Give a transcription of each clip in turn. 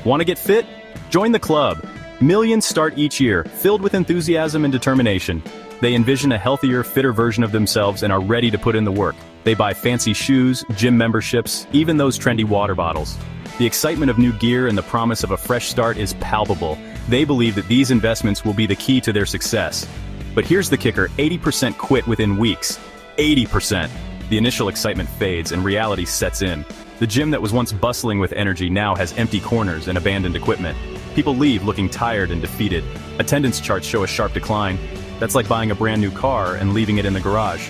Want to get fit? Join the club. Millions start each year, filled with enthusiasm and determination. They envision a healthier, fitter version of themselves and are ready to put in the work. They buy fancy shoes, gym memberships, even those trendy water bottles. The excitement of new gear and the promise of a fresh start is palpable. They believe that these investments will be the key to their success. But here's the kicker, 80% quit within weeks. 80%. The initial excitement fades and reality sets in. The gym that was once bustling with energy now has empty corners and abandoned equipment. People leave looking tired and defeated. Attendance charts show a sharp decline. That's like buying a brand new car and leaving it in the garage.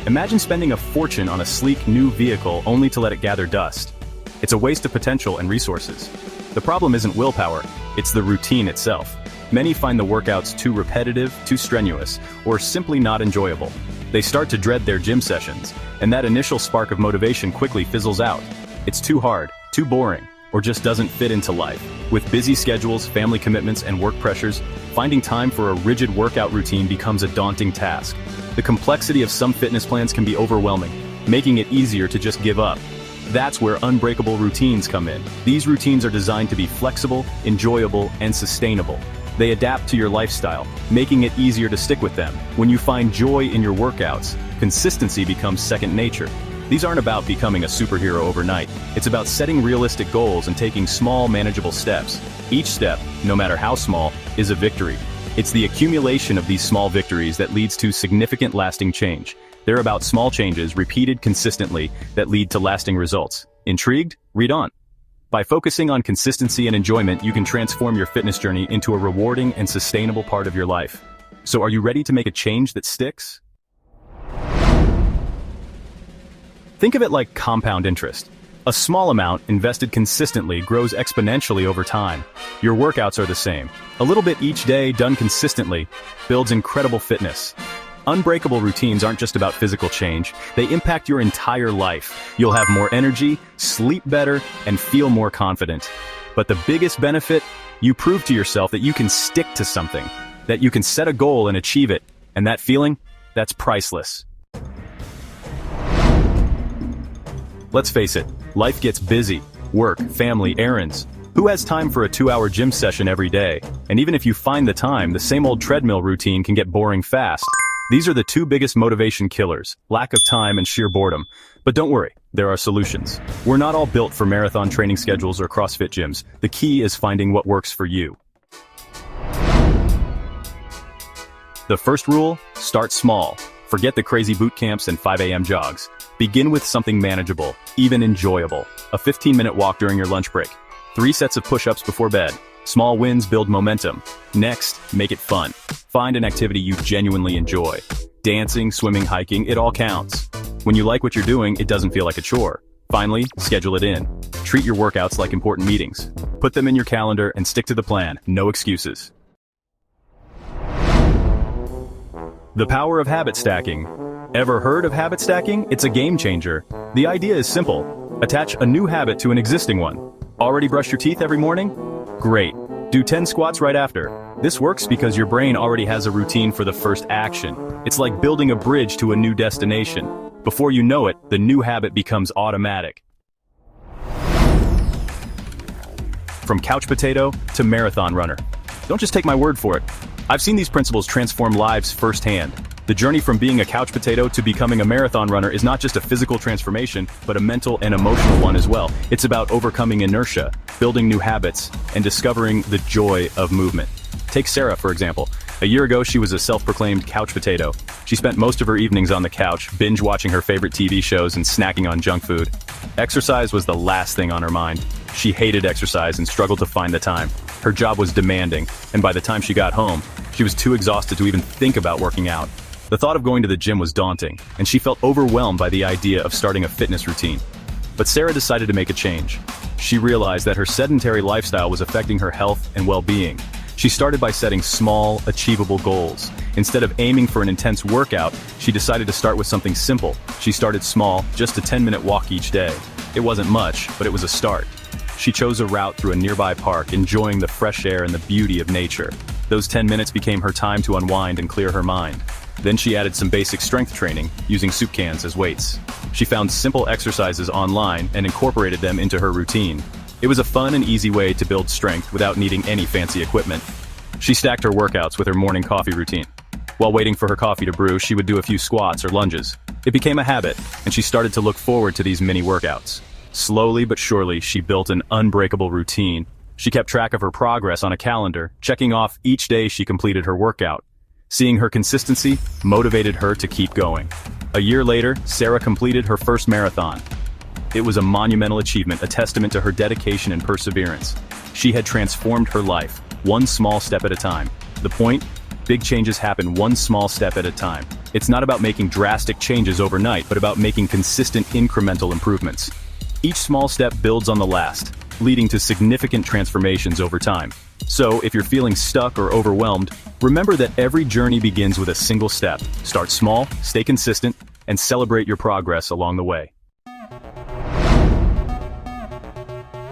Imagine spending a fortune on a sleek new vehicle only to let it gather dust. It's a waste of potential and resources. The problem isn't willpower, it's the routine itself. Many find the workouts too repetitive, too strenuous, or simply not enjoyable. They start to dread their gym sessions, and that initial spark of motivation quickly fizzles out. It's too hard, too boring, or just doesn't fit into life. With busy schedules, family commitments, and work pressures, finding time for a rigid workout routine becomes a daunting task. The complexity of some fitness plans can be overwhelming, making it easier to just give up. That's where Unbreakable routines come in. These routines are designed to be flexible, enjoyable, and sustainable. They adapt to your lifestyle, making it easier to stick with them. When you find joy in your workouts, consistency becomes second nature. These aren't about becoming a superhero overnight. It's about setting realistic goals and taking small, manageable steps. Each step, no matter how small, is a victory. It's the accumulation of these small victories that leads to significant lasting change. They're about small changes repeated consistently that lead to lasting results. Intrigued? Read on. By focusing on consistency and enjoyment, you can transform your fitness journey into a rewarding and sustainable part of your life. So are you ready to make a change that sticks? Think of it like compound interest. A small amount invested consistently grows exponentially over time. Your workouts are the same. A little bit each day done consistently builds incredible fitness. Unbreakable routines aren't just about physical change, they impact your entire life. You'll have more energy, sleep better, and feel more confident. But the biggest benefit? You prove to yourself that you can stick to something, that you can set a goal and achieve it, and that feeling? That's priceless. Let's face it, life gets busy. Work, family, errands. Who has time for a 2-hour gym session every day? And even if you find the time, the same old treadmill routine can get boring fast. These are the two biggest motivation killers, lack of time and sheer boredom. But don't worry, there are solutions. We're not all built for marathon training schedules or CrossFit gyms. The key is finding what works for you. The first rule, start small. Forget the crazy boot camps and 5 a.m. jogs. Begin with something manageable, even enjoyable. A 15-minute walk during your lunch break. 3 sets of push-ups before bed. Small wins build momentum. Next, make it fun. Find an activity you genuinely enjoy. Dancing, swimming, hiking, it all counts. When you like what you're doing, it doesn't feel like a chore. Finally, schedule it in. Treat your workouts like important meetings. Put them in your calendar and stick to the plan. No excuses. The power of habit stacking. Ever heard of habit stacking? It's a game changer. The idea is simple. Attach a new habit to an existing one. Already brush your teeth every morning? Great. Do 10 squats right after. This works because your brain already has a routine for the first action. It's like building a bridge to a new destination. Before you know it, the new habit becomes automatic. From couch potato to marathon runner. Don't just take my word for it. I've seen these principles transform lives firsthand. The journey from being a couch potato to becoming a marathon runner is not just a physical transformation, but a mental and emotional one as well. It's about overcoming inertia, building new habits, and discovering the joy of movement. Take Sarah, for example. A year ago, she was a self-proclaimed couch potato. She spent most of her evenings on the couch, binge-watching her favorite TV shows and snacking on junk food. Exercise was the last thing on her mind. She hated exercise and struggled to find the time. Her job was demanding, and by the time she got home, she was too exhausted to even think about working out. The thought of going to the gym was daunting, and she felt overwhelmed by the idea of starting a fitness routine. But Sarah decided to make a change. She realized that her sedentary lifestyle was affecting her health and well-being. She started by setting small, achievable goals. Instead of aiming for an intense workout, she decided to start with something simple. She started small, just a 10-minute walk each day. It wasn't much, but it was a start. She chose a route through a nearby park, enjoying the fresh air and the beauty of nature. Those 10 minutes became her time to unwind and clear her mind. Then she added some basic strength training, using soup cans as weights. She found simple exercises online and incorporated them into her routine. It was a fun and easy way to build strength without needing any fancy equipment. She stacked her workouts with her morning coffee routine. While waiting for her coffee to brew, she would do a few squats or lunges. It became a habit, and she started to look forward to these mini workouts. Slowly but surely, she built an unbreakable routine. She kept track of her progress on a calendar, checking off each day she completed her workout. Seeing her consistency motivated her to keep going. A year later, Sarah completed her first marathon. It was a monumental achievement, a testament to her dedication and perseverance. She had transformed her life, one small step at a time. The point? Big changes happen one small step at a time. It's not about making drastic changes overnight, but about making consistent incremental improvements. Each small step builds on the last, leading to significant transformations over time. So, if you're feeling stuck or overwhelmed, remember that every journey begins with a single step. Start small, stay consistent, and celebrate your progress along the way.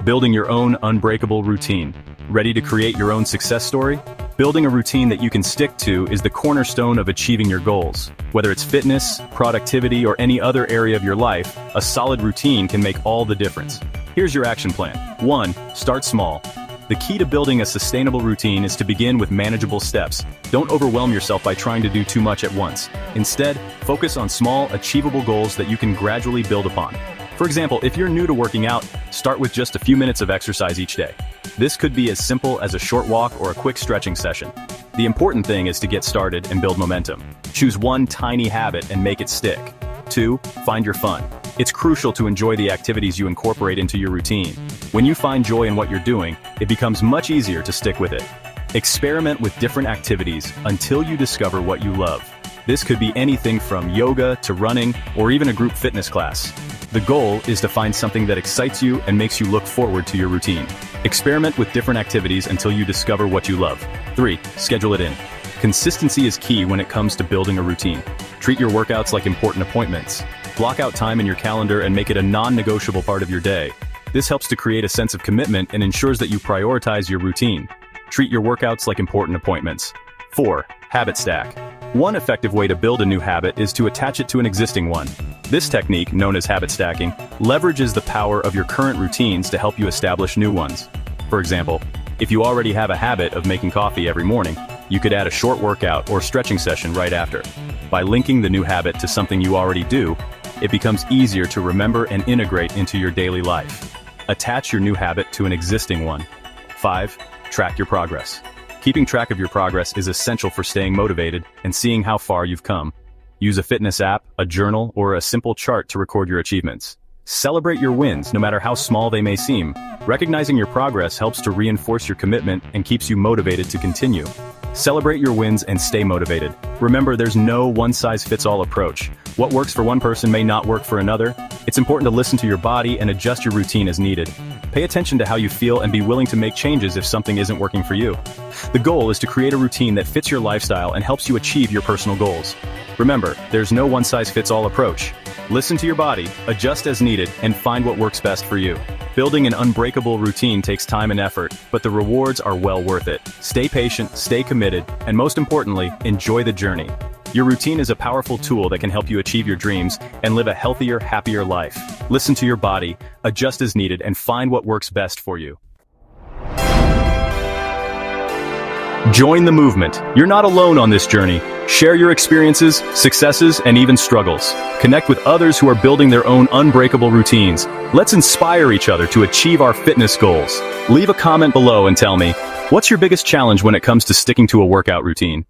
Building your own unbreakable routine. Ready to create your own success story? Building a routine that you can stick to is the cornerstone of achieving your goals. Whether it's fitness, productivity, or any other area of your life, a solid routine can make all the difference. Here's your action plan. 1. Start small. The key to building a sustainable routine is to begin with manageable steps. Don't overwhelm yourself by trying to do too much at once. Instead, focus on small, achievable goals that you can gradually build upon. For example, if you're new to working out, start with just a few minutes of exercise each day. This could be as simple as a short walk or a quick stretching session. The important thing is to get started and build momentum. Choose one tiny habit and make it stick. 2. Find your fun. It's crucial to enjoy the activities you incorporate into your routine. When you find joy in what you're doing, it becomes much easier to stick with it. Experiment with different activities until you discover what you love. This could be anything from yoga to running or even a group fitness class. The goal is to find something that excites you and makes you look forward to your routine. Experiment with different activities until you discover what you love. 3. Schedule it in. Consistency is key when it comes to building a routine. Treat your workouts like important appointments. Block out time in your calendar and make it a non-negotiable part of your day. This helps to create a sense of commitment and ensures that you prioritize your routine. Treat your workouts like important appointments. 4. Habit stack. One effective way to build a new habit is to attach it to an existing one. This technique, known as habit stacking, leverages the power of your current routines to help you establish new ones. For example, if you already have a habit of making coffee every morning, you could add a short workout or stretching session right after. By linking the new habit to something you already do, it becomes easier to remember and integrate into your daily life. Attach your new habit to an existing one. 5. Track your progress. Keeping track of your progress is essential for staying motivated and seeing how far you've come. Use a fitness app, a journal, or a simple chart to record your achievements. Celebrate your wins, no matter how small they may seem. Recognizing your progress helps to reinforce your commitment and keeps you motivated to continue. Celebrate your wins and stay motivated. Remember, there's no one-size-fits-all approach. What works for one person may not work for another. It's important to listen to your body and adjust your routine as needed. Pay attention to how you feel and be willing to make changes if something isn't working for you. The goal is to create a routine that fits your lifestyle and helps you achieve your personal goals. Remember, there's no one-size-fits-all approach. Listen to your body, adjust as needed, and find what works best for you. Building an unbreakable routine takes time and effort, but the rewards are well worth it. Stay patient, stay committed, and most importantly, enjoy the journey. Your routine is a powerful tool that can help you achieve your dreams and live a healthier, happier life. Listen to your body, adjust as needed, and find what works best for you. Join the movement. You're not alone on this journey. Share your experiences, successes, and even struggles. Connect with others who are building their own unbreakable routines. Let's inspire each other to achieve our fitness goals. Leave a comment below and tell me, what's your biggest challenge when it comes to sticking to a workout routine?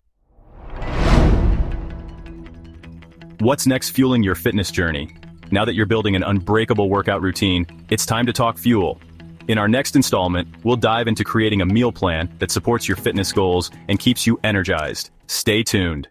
What's next fueling your fitness journey? Now that you're building an unbreakable workout routine, it's time to talk fuel. In our next installment, we'll dive into creating a meal plan that supports your fitness goals and keeps you energized. Stay tuned.